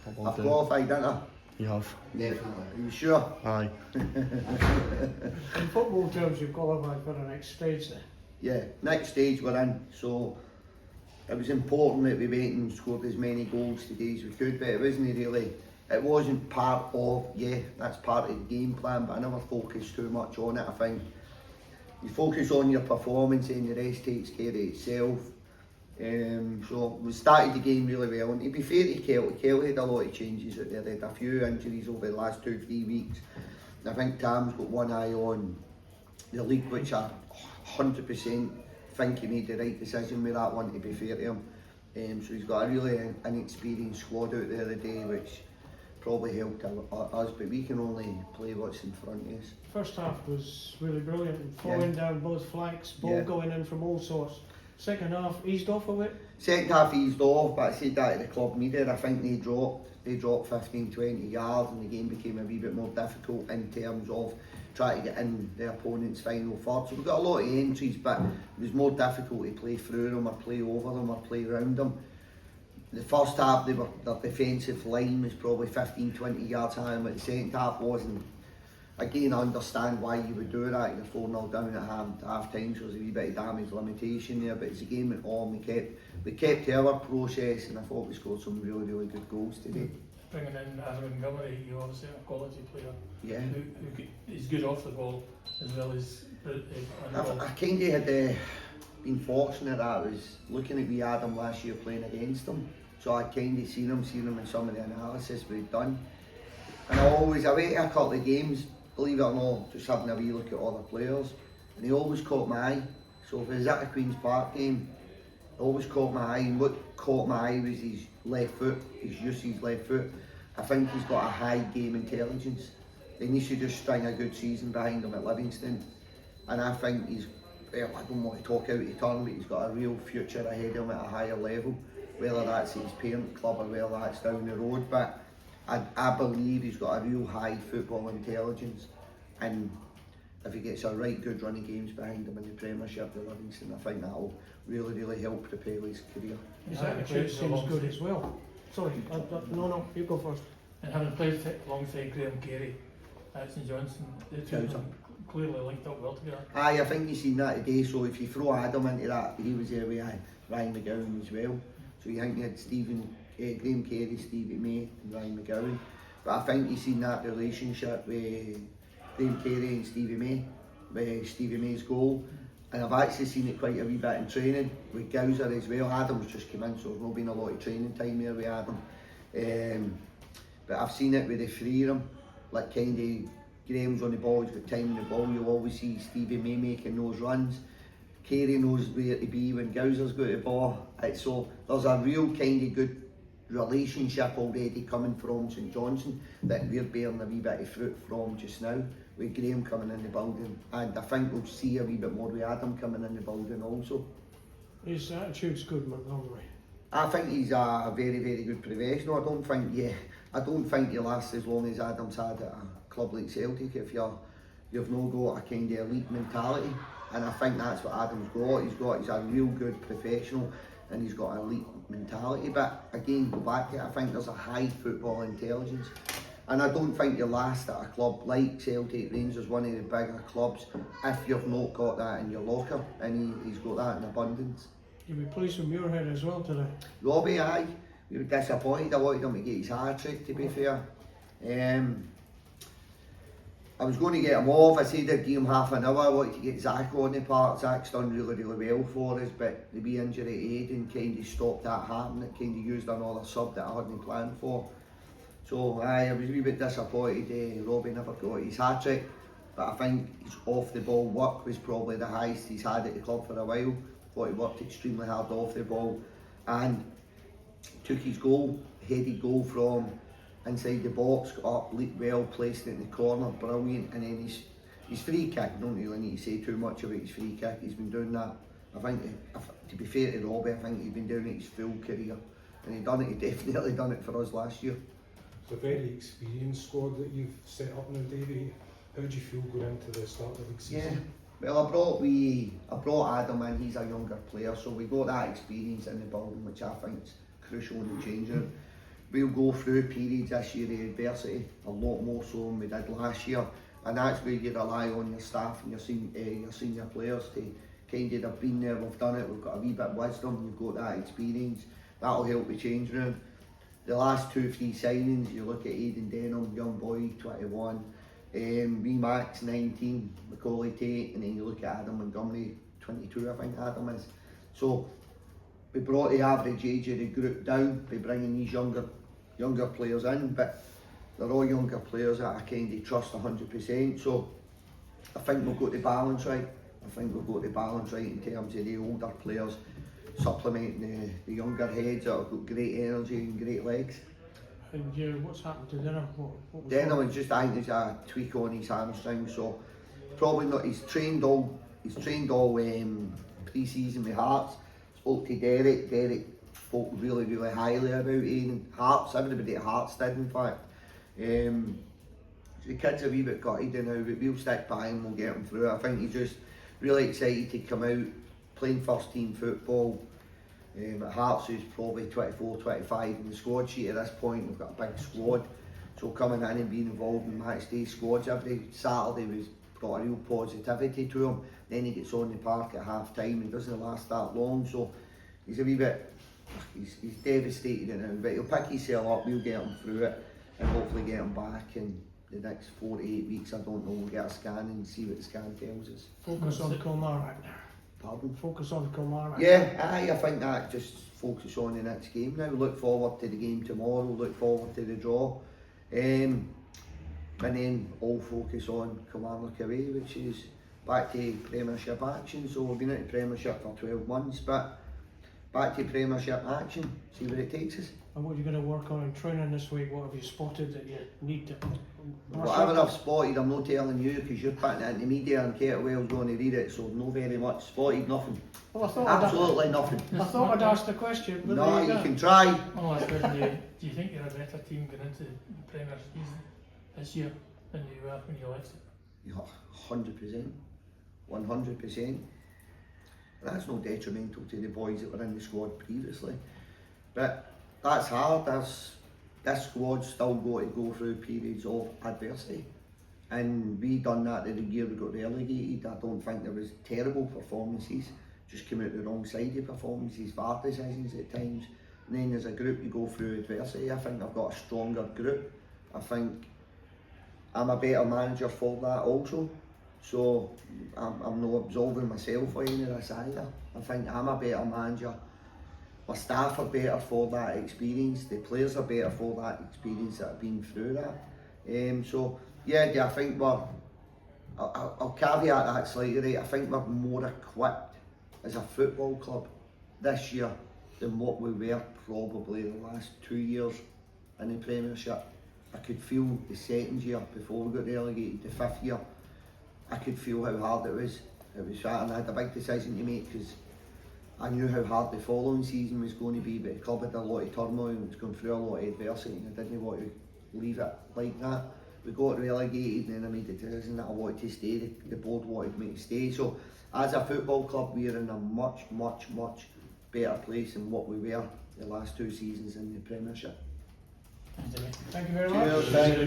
I've qualified, didn't I? You have. Definitely. Are you sure? Aye. In football terms, you've qualified for the next stage then. Yeah, next stage we're in, so it was important that we went and scored as many goals today as we could, but it wasn't part of, that's part of the game plan, but I never focused too much on it. I think you focus on your performance and the rest takes care of itself. So we started the game really well, and to be fair to Kelty had a lot of changes out there. They had a few injuries over the last 2-3 weeks. And I think Tam's got one eye on the league, which I 100% think he made the right decision with that one, to be fair to him. So he's got a really inexperienced squad out there today, which probably helped us, but we can only play what's in front of us. First half was really brilliant, flowing down both flanks, ball going in from all sorts. Second half eased off a bit. Second half eased off, but I said that to the club media. I think they dropped 15-20 yards, and the game became a wee bit more difficult in terms of trying to get in the opponent's final third. So we got a lot of entries, but it was more difficult to play through them or play over them or play around them. The first half, their defensive line was probably 15-20 yards high, but the second half wasn't. Again, I understand why you would do that. You're 4-0 down at half time, so there's a wee bit of damage limitation there. But as the game went on, we kept our process, and I thought we scored some really good goals today. Bringing in Adam Montgomery, you obviously a quality player. Yeah. He's good off the ball as well as on the ball. I kind of had been fortunate. I was looking at wee Adam last year playing against him, so I kind of seen him in some of the analysis we'd done. And I wait a couple of games, believe it or not, just having a wee look at other players, and he always caught my eye. So if it was at the Queen's Park game, it always caught my eye, and what caught my eye was his left foot, his use of his left foot. I think he's got a high game intelligence. He needs to just string a good season behind him at Livingston, and I think I don't want to talk out of turn, but he's got a real future ahead of him at a higher level, whether that's at his parent club or whether that's down the road. But I believe he's got a real high football intelligence, and if he gets a right good run of games behind him in the Premiership at Livingston, I think that'll really help propel his career. His attitude seems good as well. Sorry, no, you go first. And having played alongside Graham Carey at St Johnstone, the two of them clearly linked up well together. Aye, I think you've seen that today, so if you throw Adam into that, he was there with Ryan McGowan as well. So you think you had Graham Carey, Stevie May and Ryan McGowan. But I think you've seen that relationship with Graham Carey and Stevie May, with Stevie May's goal. And I've actually seen it quite a wee bit in training with Gowser as well. Adam's just come in, so there's not been a lot of training time there with Adam. But I've seen it with the three of them, like kind of Graham's on the ball, he's got time on the ball, you'll always see Stevie May making those runs. Carey knows where to be when Gowser's got the ball. So there's a real kind of good relationship already coming from St Johnstone that we're bearing a wee bit of fruit from just now, with Graham coming in the building, and I think we'll see a wee bit more with Adam coming in the building also. His attitude's good, Montgomery. I think he's a very good professional. I don't think he lasts as long as Adam's had at a club like Celtic if you've not got a kind of elite mentality, and I think that's what Adam's got. He's a real good professional, and he's got an elite mentality. But again, go back to it, I think there's a high football intelligence, and I don't think you last at a club like Celtic, Rangers, one of the bigger clubs, if you've not got that in your locker, and he's got that in abundance. You'll be pleased with Muirhead as well today. Robbie, aye, we were disappointed. I wanted him to get his hat-trick, to be fair. I was going to get him off. I said I'd give him half an hour. I wanted to get Zach on the part. Zach's done really well for us, but the wee injury to Aiden kind of stopped that happening. It kind of used another sub that I hadn't planned for. So I was a wee bit disappointed Robbie never got his hat-trick, but I think his off-the-ball work was probably the highest he's had at the club for a while. Thought he worked extremely hard off the ball and took his goal, headed goal from inside the box, got up, leaped well, placed it in the corner, brilliant. And then his free kick, don't really need to say too much about his free kick, he's been doing that. I think, to be fair to Robbie, I think he's been doing it his full career, and he definitely done it for us last year. It's a very experienced squad that you've set up now, Davey. How do you feel going into the start of the season? Yeah. Well, I brought Adam in, he's a younger player, so we got that experience in the building, which I think is crucial in the change room. we'll go through periods this year of adversity, a lot more so than we did last year, and that's where you rely on your staff and your senior players to kind of have been there, we've done it, we've got a wee bit of wisdom, we've got that experience, that'll help the change room. The last 2-3 signings, you look at Aidan Denham, young boy, 21, Max 19, Macaulay Tate, and then you look at Adam Montgomery, 22 I think Adam is. So we brought the average age of the group down by bringing these younger players in, but they're all younger players that I kind of trust 100%. So I think we've got the balance right. I think we've got the balance right in terms of the older players supplementing the younger heads that have got great energy and great legs. And what's happened to Denham? What was Denham is just, I think there's a tweak on his hamstring, so probably not. He's trained all pre-season with Hearts. Spoke to Derek. Derek spoke really highly about Aidan. Hearts, everybody at Hearts did in fact. The kid's a wee bit gutted now, but we'll stick by him, we'll get him through it. I think he's just really excited to come out playing first team football. At Hearts, who's probably 24, 25 in the squad sheet at this point. We've got a big squad, so coming in and being involved in match day squads every Saturday was brought a real positivity to him. Then he gets on the park at half time and doesn't last that long, so he's a wee bit, he's devastated now, but he'll pick himself up, we'll get him through it and hopefully get him back in the next 4 to 8 weeks. I don't know, we'll get a scan and see what the scan tells us. Focus on Kilmarnock. Pardon? Focus on Kilmarnock. Yeah, I think that just focus on the next game now. Look forward to the game tomorrow, look forward to the draw. And then all focus on Kilmarnock away, which is back to Premiership action. So we've been out of Premiership for 12 months, but back to Premiership action, see where it takes us. And what are you going to work on in training this week? What have you spotted that you need to brush Whatever up? I've spotted, I'm not telling you because you're putting it into media and Kettlewell's going to read it, so no very much. Spotted nothing. Well, I thought Absolutely nothing. I thought I'd asked the question, but No, there you go. can try. One last question, do you think you're a better team going into the Premier season this year than you were when you left it? Yeah, 100%. 100%. That's no detrimental to the boys that were in the squad previously. But that's hard. This squad's still got to go through periods of adversity. And we done that the year we got relegated. I don't think there was terrible performances. Just came out the wrong side of performances, bad decisions at times. And then as a group you go through adversity. I think I've got a stronger group. I think I'm a better manager for that also. So I'm not absolving myself for any of this either. I think I'm a better manager. My staff are better for that experience. The players are better for that experience that have been through that. So yeah, I think I'll caveat that slightly. I think we're more equipped as a football club this year than what we were probably the last 2 years in the Premiership. I could feel the second year before we got relegated, the 5th year. I could feel how hard it was. It was hard, and I had a big decision to make because I knew how hard the following season was going to be, but the club had a lot of turmoil and was going through a lot of adversity, and I didn't want to leave it like that. We got relegated, and then I made the decision that I wanted to stay. The board wanted me to stay. So as a football club, we are in a much better place than what we were the last 2 seasons in the Premiership. Thank you very much. Cheers, thank you.